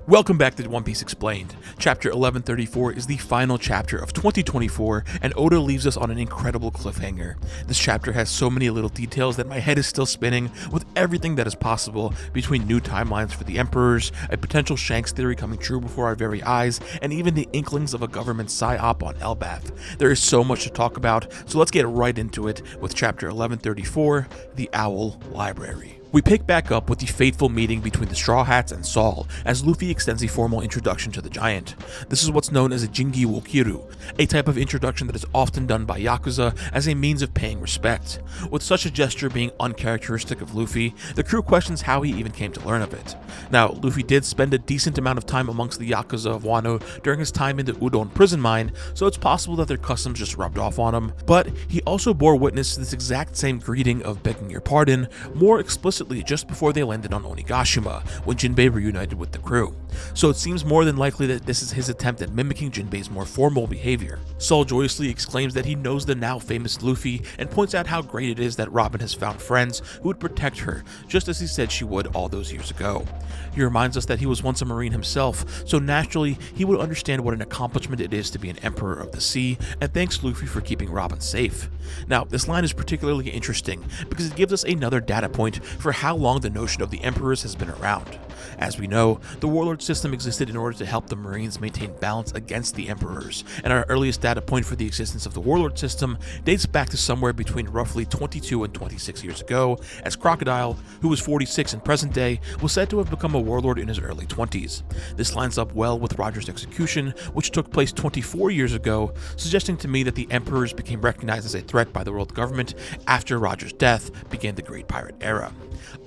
Welcome back to One Piece Explained. Chapter 1134 is the final chapter of 2024, and Oda leaves us on an incredible cliffhanger. This chapter has so many little details that my head is still spinning with everything that is possible between new timelines for the Emperors, a potential Shanks theory coming true before our very eyes, and even the inklings of a government psyop on Elbaph. There is so much to talk about, so let's get right into it with Chapter 1134, The Owl Library. We pick back up with the fateful meeting between the Straw Hats and Saul, as Luffy extends a formal introduction to the giant. This is what's known as a Jingi wo Kiru, a type of introduction that is often done by Yakuza as a means of paying respect. With such a gesture being uncharacteristic of Luffy, the crew questions how he even came to learn of it. Now, Luffy did spend a decent amount of time amongst the Yakuza of Wano during his time in the Udon prison mine, so it's possible that their customs just rubbed off on him, but he also bore witness to this exact same greeting of begging your pardon, more explicitly just before they landed on Onigashima, when Jinbei reunited with the crew. So it seems more than likely that this is his attempt at mimicking Jinbei's more formal behavior. Saul joyously exclaims that he knows the now famous Luffy and points out how great it is that Robin has found friends who would protect her, just as he said she would all those years ago. He reminds us that he was once a Marine himself, so naturally he would understand what an accomplishment it is to be an Emperor of the Sea, and thanks Luffy for keeping Robin safe. Now, this line is particularly interesting because it gives us another data point for how long the notion of the Emperors has been around. As we know, the warlord system existed in order to help the Marines maintain balance against the Emperors, and our earliest data point for the existence of the warlord system dates back to somewhere between roughly 22 and 26 years ago, as Crocodile, who was 46 in present day, was said to have become a warlord in his early 20s. This lines up well with Roger's execution, which took place 24 years ago, suggesting to me that the Emperors became recognized as a threat by the world government after Roger's death began the Great Pirate Era.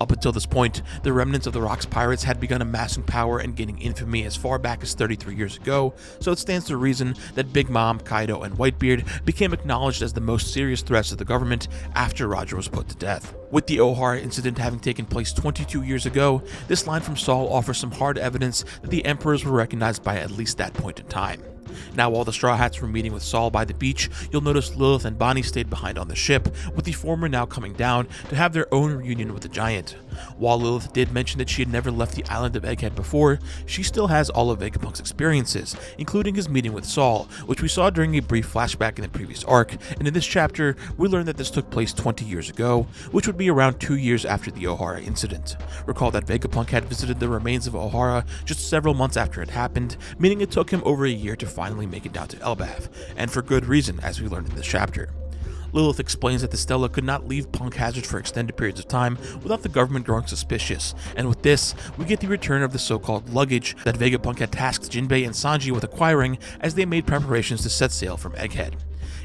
Up until this point, the remnants of the Rocks pirates had begun amassing power and gaining infamy as far back as 33 years ago, so it stands to reason that Big Mom, Kaido, and Whitebeard became acknowledged as the most serious threats to the government after Roger was put to death. With the Ohara incident having taken place 22 years ago, this line from Saul offers some hard evidence that the Emperors were recognized by at least that point in time. Now, while the Straw Hats were meeting with Saul by the beach, you'll notice Lilith and Bonnie stayed behind on the ship, with the former now coming down to have their own reunion with the giant. While Lilith did mention that she had never left the island of Egghead before, she still has all of Vegapunk's experiences, including his meeting with Saul, which we saw during a brief flashback in the previous arc, and in this chapter, we learn that this took place 20 years ago, which would be around 2 years after the Ohara incident. Recall that Vegapunk had visited the remains of Ohara just several months after it happened, meaning it took him over a year to finally make it down to Elbaph, and for good reason, as we learned in this chapter. Lilith explains that the Stella could not leave Punk Hazard for extended periods of time without the government growing suspicious, and with this, we get the return of the so-called luggage that Vegapunk had tasked Jinbei and Sanji with acquiring as they made preparations to set sail from Egghead.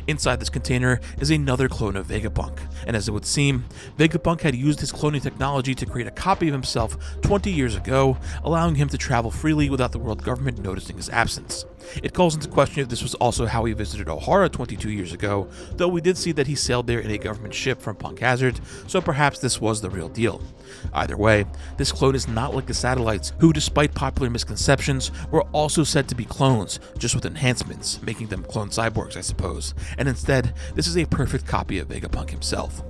Inside this container is another clone of Vegapunk, and as it would seem, Vegapunk had used his cloning technology to create a copy of himself 20 years ago, allowing him to travel freely without the world government noticing his absence. It calls into question if this was also how he visited Ohara 22 years ago, though we did see that he sailed there in a government ship from Punk Hazard, so perhaps this was the real deal. Either way, this clone is not like the satellites, who despite popular misconceptions, were also said to be clones, just with enhancements, making them clone cyborgs I suppose, and instead, this is a perfect copy of Vegapunk himself.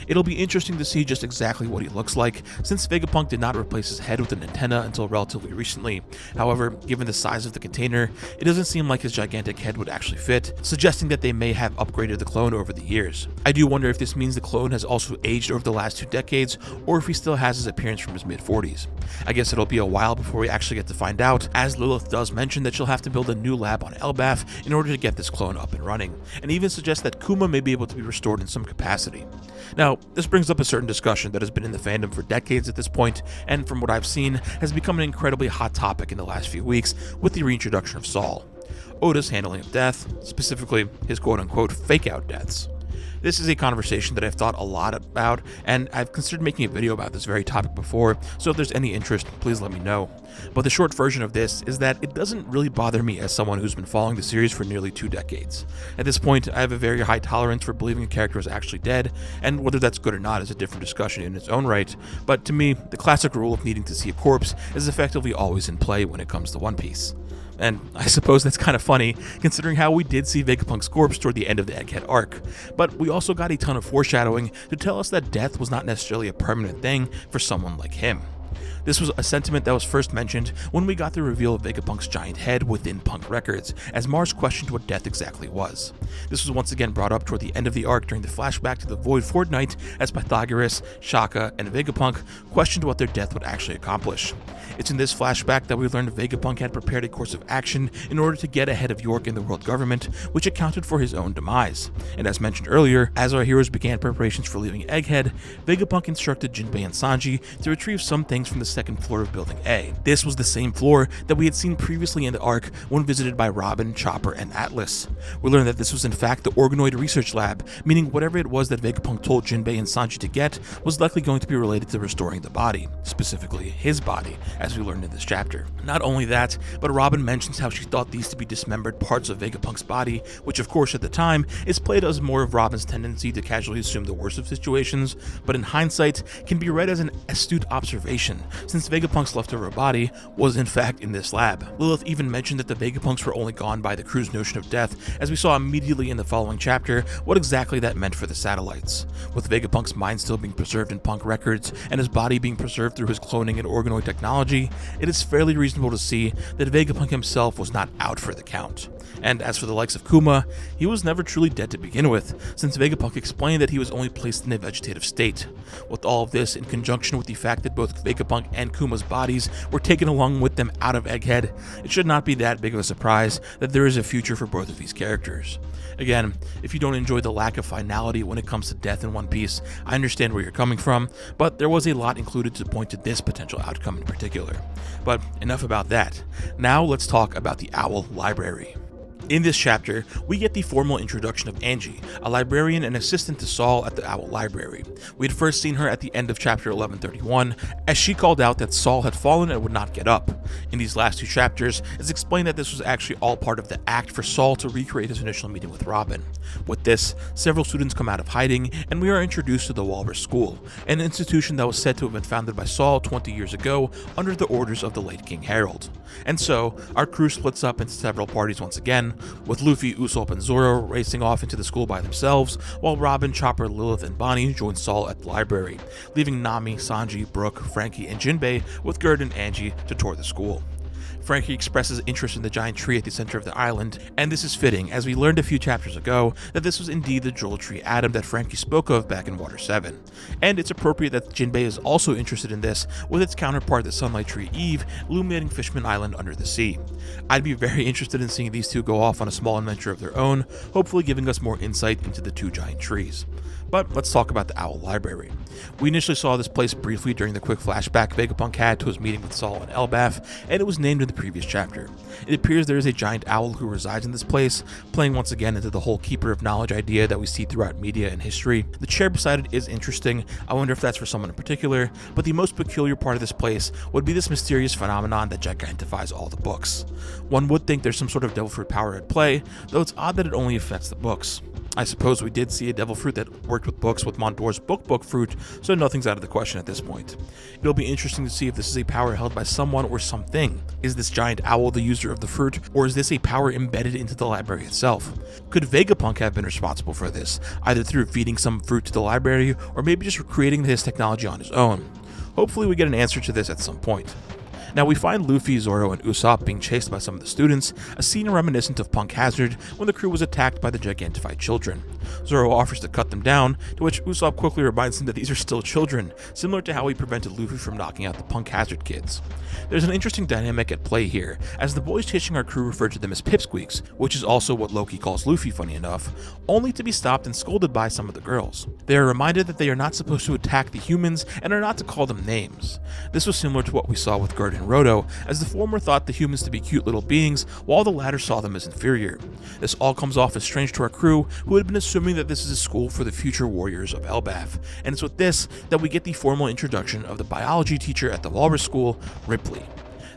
It'll be interesting to see just exactly what he looks like, since Vegapunk did not replace his head with an antenna until relatively recently. However, given the size of the container, it doesn't seem like his gigantic head would actually fit, suggesting that they may have upgraded the clone over the years. I do wonder if this means the clone has also aged over the last 2 decades, or if he still has his appearance from his mid-40s. I guess it'll be a while before we actually get to find out, as Lilith does mention that she'll have to build a new lab on Elbaph in order to get this clone up and running, and even suggests that Kuma may be able to be restored in some capacity. Now, this brings up a certain discussion that has been in the fandom for decades at this point, and from what I've seen, has become an incredibly hot topic in the last few weeks with the reintroduction of Saul. Oda's handling of death, specifically his quote-unquote fake-out deaths. This is a conversation that I've thought a lot about, and I've considered making a video about this very topic before, so if there's any interest, please let me know. But the short version of this is that it doesn't really bother me as someone who's been following the series for nearly 2 decades. At this point, I have a very high tolerance for believing a character is actually dead, and whether that's good or not is a different discussion in its own right, but to me, the classic rule of needing to see a corpse is effectively always in play when it comes to One Piece. And I suppose that's kind of funny, considering how we did see Vegapunk's corpse toward the end of the Egghead arc, but we also got a ton of foreshadowing to tell us that death was not necessarily a permanent thing for someone like him. This was a sentiment that was first mentioned when we got the reveal of Vegapunk's giant head within Punk Records, as Mars questioned what death exactly was. This was once again brought up toward the end of the arc during the flashback to the Void Fortnight, as Pythagoras, Shaka, and Vegapunk questioned what their death would actually accomplish. It's in this flashback that we learned Vegapunk had prepared a course of action in order to get ahead of York in the world government, which accounted for his own demise. And as mentioned earlier, as our heroes began preparations for leaving Egghead, Vegapunk instructed Jinbei and Sanji to retrieve some things from the second floor of Building A. This was the same floor that we had seen previously in the arc when visited by Robin, Chopper, and Atlas. We learned that this was in fact the Organoid Research Lab, meaning whatever it was that Vegapunk told Jinbei and Sanji to get was likely going to be related to restoring the body, specifically his body, as we learned in this chapter. Not only that, but Robin mentions how she thought these to be dismembered parts of Vegapunk's body, which of course at the time is played as more of Robin's tendency to casually assume the worst of situations, but in hindsight can be read as an astute observation, since Vegapunk's leftover body was in fact in this lab. Lilith even mentioned that the Vegapunks were only gone by the crew's notion of death, as we saw immediately in the following chapter what exactly that meant for the satellites. With Vegapunk's mind still being preserved in Punk Records, and his body being preserved through his cloning and organoid technology, it is fairly reasonable to see that Vegapunk himself was not out for the count. And as for the likes of Kuma, he was never truly dead to begin with, since Vegapunk explained that he was only placed in a vegetative state. With all of this, in conjunction with the fact that both Vegapunk and Kuma's bodies were taken along with them out of Egghead, it should not be that big of a surprise that there is a future for both of these characters. Again, if you don't enjoy the lack of finality when it comes to death in One Piece, I understand where you're coming from, but there was a lot included to point to this potential outcome in particular. But enough about that. Now let's talk about the Owl Library. In this chapter, we get the formal introduction of Angie, a librarian and assistant to Saul at the Owl Library. We had first seen her at the end of chapter 1131, as she called out that Saul had fallen and would not get up. In these last two chapters, it's explained that this was actually all part of the act for Saul to recreate his initial meeting with Robin. With this, several students come out of hiding, and we are introduced to the Walrus School, an institution that was said to have been founded by Saul 20 years ago under the orders of the late King Harold. And so, our crew splits up into several parties once again, with Luffy, Usopp, and Zoro racing off into the school by themselves, while Robin, Chopper, Lilith, and Bonnie join Saul at the library, leaving Nami, Sanji, Brook, Frankie, and Jinbei with Gerd and Angie to tour the school. Frankie expresses interest in the giant tree at the center of the island, and this is fitting, as we learned a few chapters ago that this was indeed the Jewel Tree Atom that Frankie spoke of back in Water 7. And it's appropriate that Jinbei is also interested in this, with its counterpart, the Sunlight Tree Eve, illuminating Fishman Island under the sea. I'd be very interested in seeing these two go off on a small adventure of their own, hopefully giving us more insight into the two giant trees. But let's talk about the Owl Library. We initially saw this place briefly during the quick flashback Vegapunk had to his meeting with Saul and Elbaph, and it was named in the previous chapter. It appears there is a giant owl who resides in this place, playing once again into the whole Keeper of Knowledge idea that we see throughout media and history. The chair beside it is interesting, I wonder if that's for someone in particular, but the most peculiar part of this place would be this mysterious phenomenon that gigantifies all the books. One would think there's some sort of devil fruit power at play, though it's odd that it only affects the books. I suppose we did see a devil fruit that worked with books with Mondor's book fruit, so nothing's out of the question at this point. It'll be interesting to see if this is a power held by someone or something. Is this giant owl the user of the fruit, or is this a power embedded into the library itself? Could Vegapunk have been responsible for this, either through feeding some fruit to the library, or maybe just creating his technology on his own? Hopefully we get an answer to this at some point. Now we find Luffy, Zoro, and Usopp being chased by some of the students, a scene reminiscent of Punk Hazard when the crew was attacked by the gigantified children. Zoro offers to cut them down, to which Usopp quickly reminds him that these are still children, similar to how he prevented Luffy from knocking out the Punk Hazard kids. There's an interesting dynamic at play here, as the boys chasing our crew refer to them as pipsqueaks, which is also what Loki calls Luffy, funny enough, only to be stopped and scolded by some of the girls. They are reminded that they are not supposed to attack the humans and are not to call them names. This was similar to what we saw with Gerd and Roto, as the former thought the humans to be cute little beings, while the latter saw them as inferior. This all comes off as strange to our crew, who had been assuming that this is a school for the future warriors of Elbaph, and it's with this that we get the formal introduction of the biology teacher at the Walrus School, Ripley.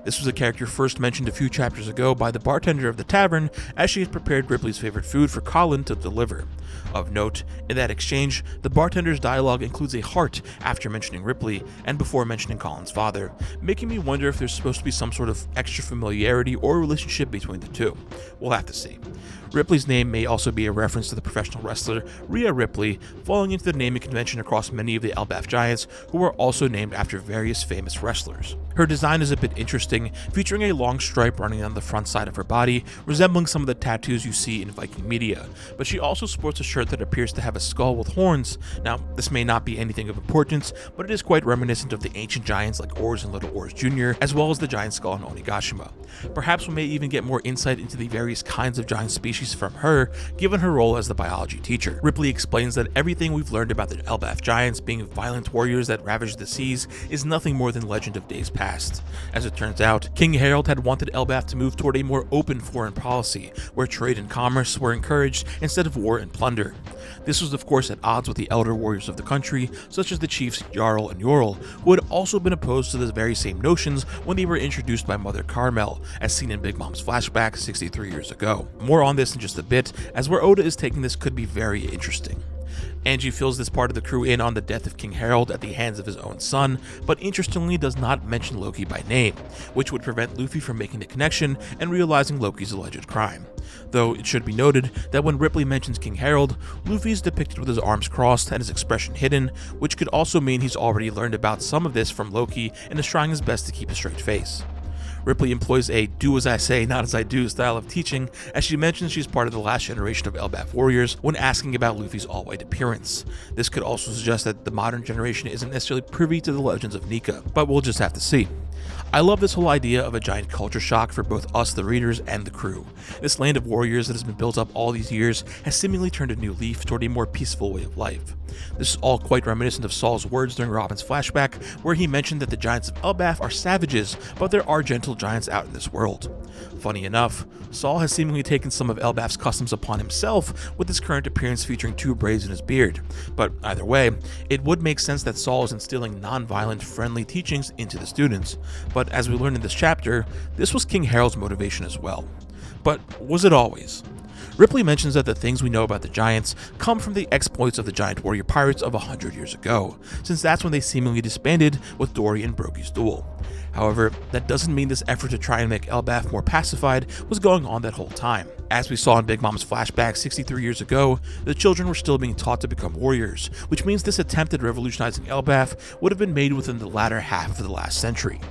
This was a character first mentioned a few chapters ago by the bartender of the tavern as she had prepared Ripley's favorite food for Colin to deliver. Of note, in that exchange, the bartender's dialogue includes a heart after mentioning Ripley and before mentioning Colin's father, making me wonder if there's supposed to be some sort of extra familiarity or relationship between the two. We'll have to see. Ripley's name may also be a reference to the professional wrestler Rhea Ripley, falling into the naming convention across many of the Elbaph giants, who are also named after various famous wrestlers. Her design is a bit interesting, featuring a long stripe running down the front side of her body, resembling some of the tattoos you see in Viking media, but she also sports a shirt that appears to have a skull with horns. Now, this may not be anything of importance, but it is quite reminiscent of the ancient giants like Ors and Little Ors Jr., as well as the giant skull in Onigashima. Perhaps we may even get more insight into the various kinds of giant species from her, given her role as the biology teacher. Ripley explains that everything we've learned about the Elbaph giants being violent warriors that ravaged the seas is nothing more than legend of days past. As it turns out, King Harold had wanted Elbaph to move toward a more open foreign policy, where trade and commerce were encouraged instead of war and plunder. This was of course at odds with the elder warriors of the country, such as the chiefs Jarl and Yorl, who had also been opposed to the very same notions when they were introduced by Mother Carmel, as seen in Big Mom's flashback 63 years ago. More on this in just a bit, as where Oda is taking this could be very interesting. Angie fills this part of the crew in on the death of King Harold at the hands of his own son, but interestingly does not mention Loki by name, which would prevent Luffy from making the connection and realizing Loki's alleged crime. Though it should be noted that when Ripley mentions King Harold, Luffy is depicted with his arms crossed and his expression hidden, which could also mean he's already learned about some of this from Loki and is trying his best to keep a straight face. Ripley employs a do as I say, not as I do style of teaching, as she mentions she's part of the last generation of Elbaph warriors when asking about Luffy's all-white appearance. This could also suggest that the modern generation isn't necessarily privy to the legends of Nika, but we'll just have to see. I love this whole idea of a giant culture shock for both us, the readers, and the crew. This land of warriors that has been built up all these years has seemingly turned a new leaf toward a more peaceful way of life. This is all quite reminiscent of Saul's words during Robin's flashback, where he mentioned that the giants of Elbaph are savages, but there are gentle giants out in this world. Funny enough, Saul has seemingly taken some of Elbaph's customs upon himself, with his current appearance featuring 2 braids in his beard. But either way, it would make sense that Saul is instilling non-violent, friendly teachings into the students. But as we learn in this chapter, this was King Harold's motivation as well. But was it always? Ripley mentions that the things we know about the giants come from the exploits of the giant warrior pirates of 100 years ago, since that's when they seemingly disbanded with Dory and Brokey's duel. However, that doesn't mean this effort to try and make Elbaph more pacified was going on that whole time. As we saw in Big Mom's flashback 63 years ago, the children were still being taught to become warriors, which means this attempt at revolutionizing Elbaph would have been made within the latter half of the last century.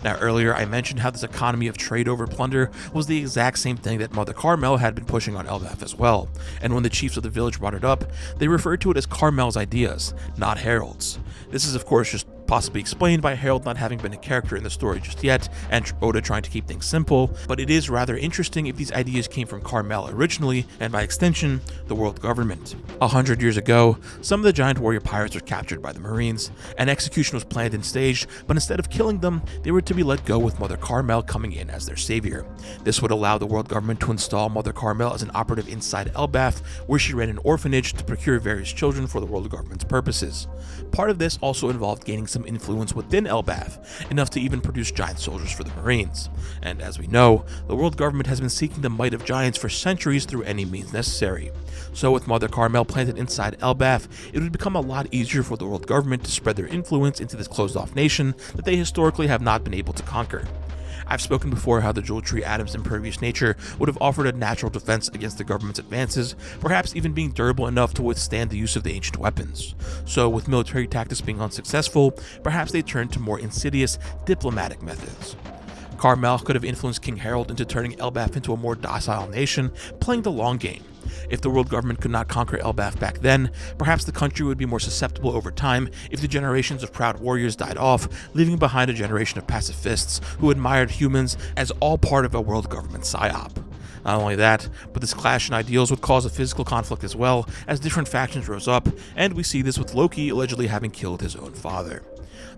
Now earlier I mentioned how this economy of trade over plunder was the exact same thing that Mother Carmel had been pushing on Elbaph as well, and when the chiefs of the village brought it up, they referred to it as Carmel's ideas, not Harold's. This is of course just possibly explained by Harold not having been a character in the story just yet, and Oda trying to keep things simple, but it is rather interesting if these ideas came from Carmel originally, and by extension, the world government. 100 years ago, some of the giant warrior pirates were captured by the Marines. An execution was planned and staged, but instead of killing them, they were to be let go with Mother Carmel coming in as their savior. This would allow the world government to install Mother Carmel as an operative inside Elbaph, where she ran an orphanage to procure various children for the world government's purposes. Part of this also involved gaining some influence within Elbaph, enough to even produce giant soldiers for the Marines. And as we know, the world government has been seeking the might of giants for centuries through any means necessary. So with Mother Carmel planted inside Elbaph, it would become a lot easier for the world government to spread their influence into this closed-off nation that they historically have not been able to conquer. I've spoken before how the Jewel Tree Atom's impervious nature would have offered a natural defense against the government's advances, perhaps even being durable enough to withstand the use of the ancient weapons. So with military tactics being unsuccessful, perhaps they turned to more insidious diplomatic methods. Carmel could have influenced King Harold into turning Elbaph into a more docile nation, playing the long game. If the world government could not conquer Elbaph back then, perhaps the country would be more susceptible over time if the generations of proud warriors died off, leaving behind a generation of pacifists who admired humans as all part of a world government psyop. Not only that, but this clash in ideals would cause a physical conflict as well, as different factions rose up, and we see this with Loki allegedly having killed his own father.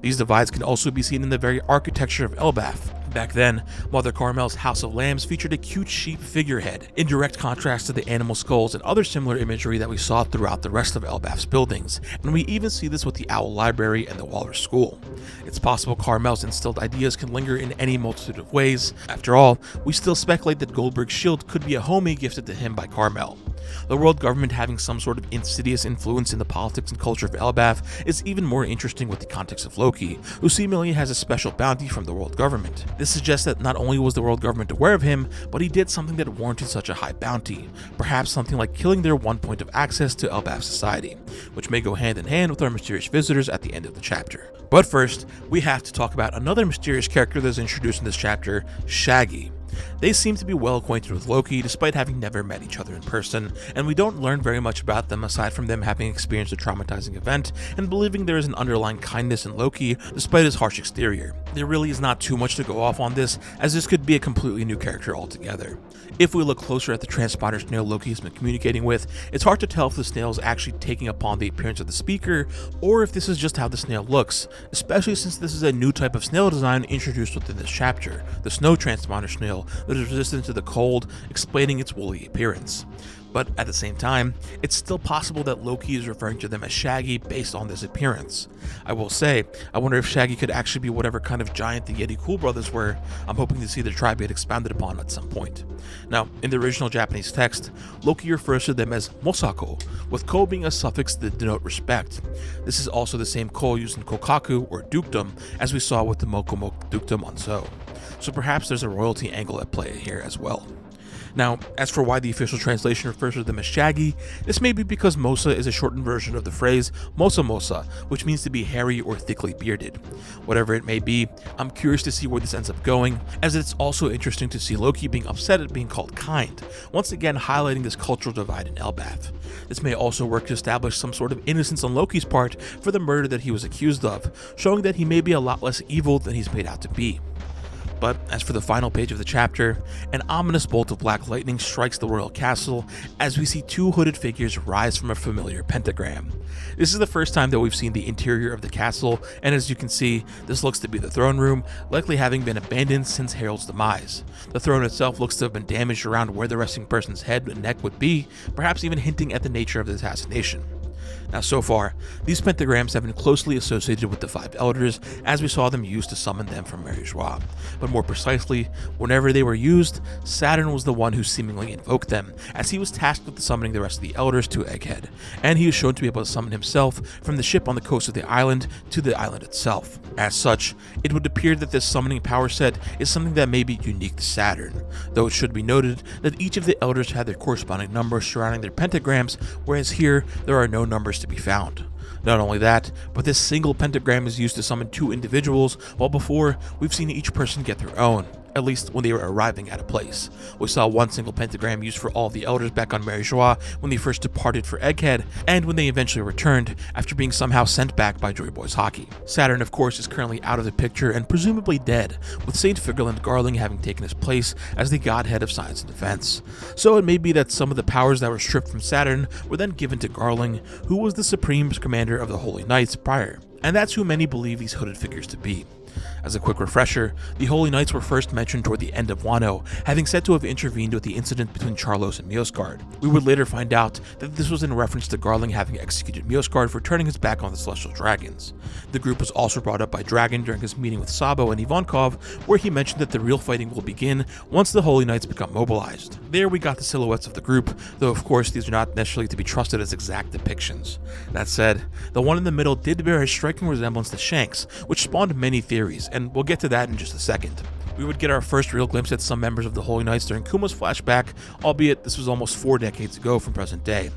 These divides can also be seen in the very architecture of Elbaph. Back then, Mother Carmel's House of Lambs featured a cute sheep figurehead, in direct contrast to the animal skulls and other similar imagery that we saw throughout the rest of Elbaph's buildings, and we even see this with the Owl Library and the Walrus School. It's possible Carmel's instilled ideas can linger in any multitude of ways. After all, we still speculate that Goldberg's shield could be a homie gifted to him by Carmel. The world government having some sort of insidious influence in the politics and culture of Elbaph is even more interesting with the context of Loki, who seemingly has a special bounty from the world government. This suggests that not only was the world government aware of him, but he did something that warranted such a high bounty, perhaps something like killing their one point of access to Elbaph society, which may go hand in hand with our mysterious visitors at the end of the chapter. But first, we have to talk about another mysterious character that is introduced in this chapter, Shaggy. They seem to be well acquainted with Loki despite having never met each other in person, and we don't learn very much about them aside from them having experienced a traumatizing event and believing there is an underlying kindness in Loki despite his harsh exterior. There really is not too much to go off on this, as this could be a completely new character altogether. If we look closer at the transponder snail Loki has been communicating with, it's hard to tell if the snail is actually taking upon the appearance of the speaker, or if this is just how the snail looks, especially since this is a new type of snail design introduced within this chapter, the snow transponder snail that is resistant to the cold, explaining its woolly appearance. But at the same time, it's still possible that Loki is referring to them as Shaggy based on this appearance. I will say, I wonder if Shaggy could actually be whatever kind of giant the Yeti Cool Brothers were. I'm hoping to see the tribe get expounded upon at some point. Now, in the original Japanese text, Loki refers to them as Mosako, with ko being a suffix to denote respect. This is also the same ko used in kokaku or dukedom as we saw with the Mokomoko dukedom on Zo. So perhaps there's a royalty angle at play here as well. Now, as for why the official translation refers to them as Shaggy, this may be because Mosa is a shortened version of the phrase Mosa Mosa, which means to be hairy or thickly bearded. Whatever it may be, I'm curious to see where this ends up going, as it's also interesting to see Loki being upset at being called kind, once again highlighting this cultural divide in Elbaph. This may also work to establish some sort of innocence on Loki's part for the murder that he was accused of, showing that he may be a lot less evil than he's made out to be. But as for the final page of the chapter, an ominous bolt of black lightning strikes the royal castle as we see two hooded figures rise from a familiar pentagram. This is the first time that we've seen the interior of the castle, and as you can see, this looks to be the throne room, likely having been abandoned since Harold's demise. The throne itself looks to have been damaged around where the resting person's head and neck would be, perhaps even hinting at the nature of the assassination. Now, so far, these pentagrams have been closely associated with the five elders, as we saw them used to summon them from Mary Joie. But more precisely, whenever they were used, Saturn was the one who seemingly invoked them, as he was tasked with summoning the rest of the elders to Egghead, and he was shown to be able to summon himself from the ship on the coast of the island to the island itself. As such, it would appear that this summoning power set is something that may be unique to Saturn, though it should be noted that each of the elders had their corresponding numbers surrounding their pentagrams, whereas here, there are no numbers to be found. Not only that, but this single pentagram is used to summon two individuals, while before, we've seen each person get their own, at least when they were arriving at a place. We saw one single pentagram used for all of the elders back on Mary Joie when they first departed for Egghead, and when they eventually returned after being somehow sent back by Joy Boy's hockey. Saturn, of course, is currently out of the picture and presumably dead, with St. Figurland Garling having taken his place as the godhead of science and defense. So it may be that some of the powers that were stripped from Saturn were then given to Garling, who was the supreme commander of the Holy Knights prior, and that's who many believe these hooded figures to be. As a quick refresher, the Holy Knights were first mentioned toward the end of Wano, having said to have intervened with the incident between Charlos and Miosgard. We would later find out that this was in reference to Garling having executed Miosgard for turning his back on the Celestial Dragons. The group was also brought up by Dragon during his meeting with Sabo and Ivankov, where he mentioned that the real fighting will begin once the Holy Knights become mobilized. There we got the silhouettes of the group, though of course these are not necessarily to be trusted as exact depictions. That said, the one in the middle did bear a striking resemblance to Shanks, which spawned many theories, and we'll get to that in just a second. We would get our first real glimpse at some members of the Holy Knights during Kuma's flashback, albeit this was almost 4 decades ago from present day.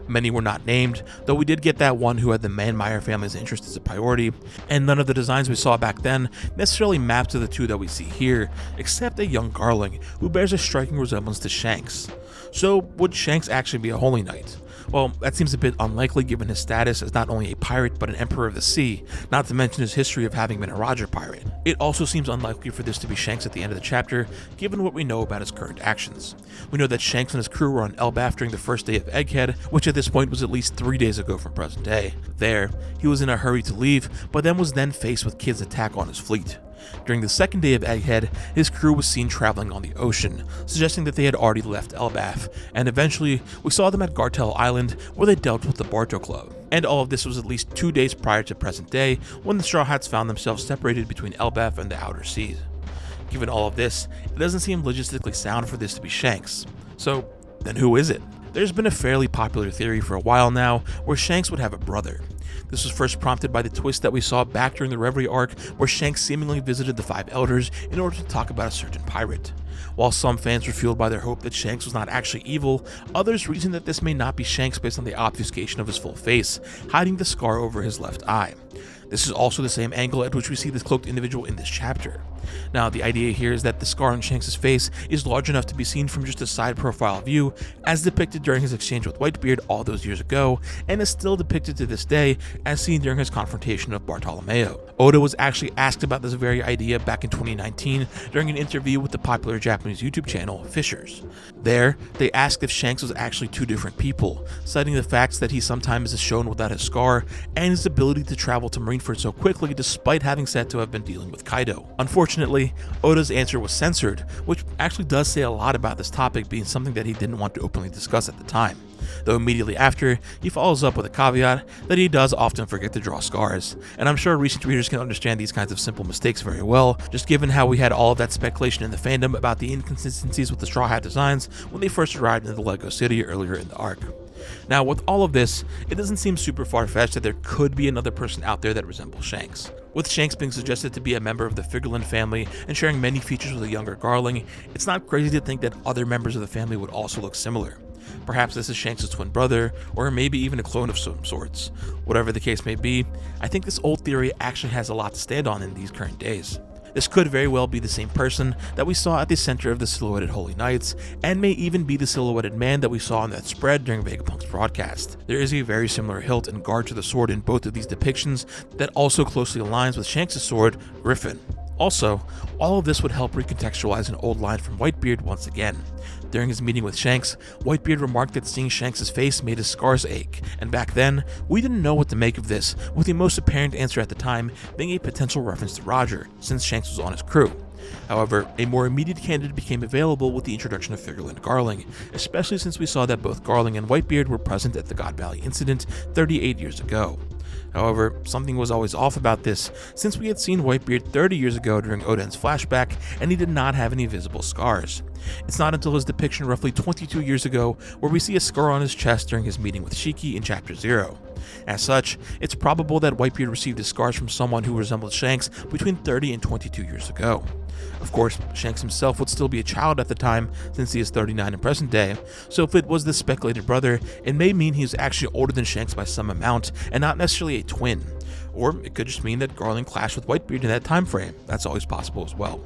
Many were not named, though we did get that one who had the Manmeyer family's interest as a priority, and none of the designs we saw back then necessarily map to the two that we see here, except a young Garling, who bears a striking resemblance to Shanks. So, would Shanks actually be a Holy Knight? Well, that seems a bit unlikely given his status as not only a pirate but an Emperor of the Sea, not to mention his history of having been a Roger pirate. It also seems unlikely for this to be Shanks at the end of the chapter, given what we know about his current actions. We know that Shanks and his crew were on Elbaph during the first day of Egghead, which at this point was at least 3 days ago from present day. There, he was in a hurry to leave, but was then faced with Kid's attack on his fleet. During the second day of Egghead, his crew was seen traveling on the ocean, suggesting that they had already left Elbaph, and eventually we saw them at Gartel Island where they dealt with the Barto Club. And all of this was at least 2 days prior to present day, when the Straw Hats found themselves separated between Elbaph and the Outer Seas. Given all of this, it doesn't seem logistically sound for this to be Shanks. So, then who is it? There's been a fairly popular theory for a while now where Shanks would have a brother. This was first prompted by the twist that we saw back during the Reverie arc, where Shanks seemingly visited the Five Elders in order to talk about a certain pirate. While some fans were fueled by their hope that Shanks was not actually evil, others reasoned that this may not be Shanks based on the obfuscation of his full face, hiding the scar over his left eye. This is also the same angle at which we see this cloaked individual in this chapter. Now, the idea here is that the scar on Shanks' face is large enough to be seen from just a side profile view, as depicted during his exchange with Whitebeard all those years ago, and is still depicted to this day as seen during his confrontation of Bartolomeo. Oda was actually asked about this very idea back in 2019 during an interview with the popular Japanese YouTube channel Fishers. There, they asked if Shanks was actually two different people, citing the facts that he sometimes is shown without his scar, and his ability to travel to Marineford so quickly despite having said to have been dealing with Kaido. Unfortunately, Oda's answer was censored, which actually does say a lot about this topic being something that he didn't want to openly discuss at the time. Though immediately after, he follows up with a caveat that he does often forget to draw scars, and I'm sure recent readers can understand these kinds of simple mistakes very well, just given how we had all of that speculation in the fandom about the inconsistencies with the Straw Hat designs when they first arrived in the Lego City earlier in the arc. Now, with all of this, it doesn't seem super far-fetched that there could be another person out there that resembles Shanks. With Shanks being suggested to be a member of the Figurland family and sharing many features with a younger Garling, it's not crazy to think that other members of the family would also look similar. Perhaps this is Shanks' twin brother, or maybe even a clone of some sorts. Whatever the case may be, I think this old theory actually has a lot to stand on in these current days. This could very well be the same person that we saw at the center of the silhouetted Holy Knights, and may even be the silhouetted man that we saw on that spread during Vegapunk's broadcast. There is a very similar hilt and guard to the sword in both of these depictions that also closely aligns with Shanks' sword, Griffin. Also, all of this would help recontextualize an old line from Whitebeard once again. During his meeting with Shanks, Whitebeard remarked that seeing Shanks' face made his scars ache, and back then, we didn't know what to make of this, with the most apparent answer at the time being a potential reference to Roger, since Shanks was on his crew. However, a more immediate candidate became available with the introduction of Figurland Garling, especially since we saw that both Garling and Whitebeard were present at the God Valley incident 38 years ago. However, something was always off about this, since we had seen Whitebeard 30 years ago during Oden's flashback, and he did not have any visible scars. It's not until his depiction roughly 22 years ago where we see a scar on his chest during his meeting with Shiki in Chapter 0. As such, it's probable that Whitebeard received his scars from someone who resembled Shanks between 30 and 22 years ago. Of course, Shanks himself would still be a child at the time, since he is 39 in present day, so if it was the speculated brother, it may mean he is actually older than Shanks by some amount, and not necessarily a twin. Or it could just mean that Garling clashed with Whitebeard in that time frame. That's always possible as well.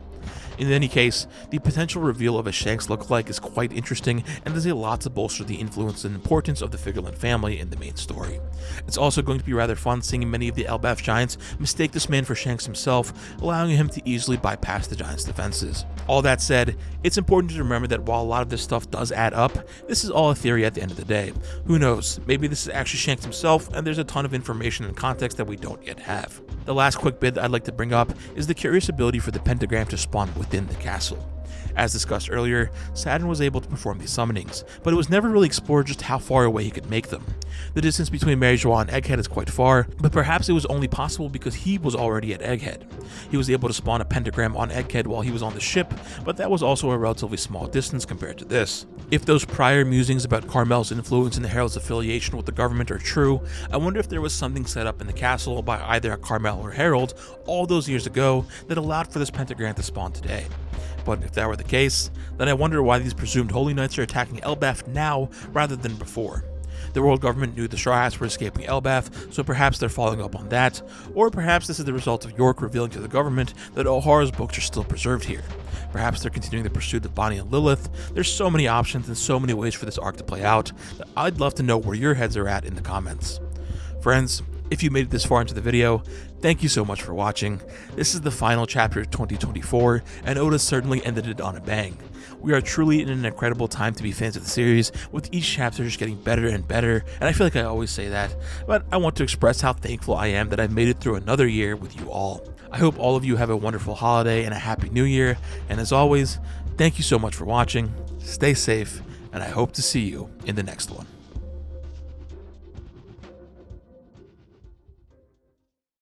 In any case, the potential reveal of a Shanks lookalike is quite interesting and does a lot to bolster the influence and importance of the Figurland family in the main story. It's also going to be rather fun seeing many of the Elbaph giants mistake this man for Shanks himself, allowing him to easily bypass the giants' defenses. All that said, it's important to remember that while a lot of this stuff does add up, this is all a theory at the end of the day. Who knows, maybe this is actually Shanks himself and there's a ton of information and context that we don't yet have. The last quick bit that I'd like to bring up is the curious ability for the pentagram to spawn within the castle. As discussed earlier, Saturn was able to perform these summonings, but it was never really explored just how far away he could make them. The distance between Mary Joie and Egghead is quite far, but perhaps it was only possible because he was already at Egghead. He was able to spawn a pentagram on Egghead while he was on the ship, but that was also a relatively small distance compared to this. If those prior musings about Carmel's influence and the Herald's affiliation with the government are true, I wonder if there was something set up in the castle by either a Carmel or Herald all those years ago that allowed for this pentagram to spawn today. But if that were the case, then I wonder why these presumed Holy Knights are attacking Elbaph now rather than before. The world government knew the Straw Hats were escaping Elbaph, so perhaps they're following up on that, or perhaps this is the result of York revealing to the government that O'Hara's books are still preserved here. Perhaps they're continuing the pursuit of Bonnie and Lilith. There's so many options and so many ways for this arc to play out that I'd love to know where your heads are at in the comments. Friends, if you made it this far into the video, thank you so much for watching. This is the final chapter of 2024, and Oda certainly ended it on a bang. We are truly in an incredible time to be fans of the series, with each chapter just getting better and better, and I feel like I always say that, but I want to express how thankful I am that I've made it through another year with you all. I hope all of you have a wonderful holiday and a happy new year, and as always, thank you so much for watching, stay safe, and I hope to see you in the next one.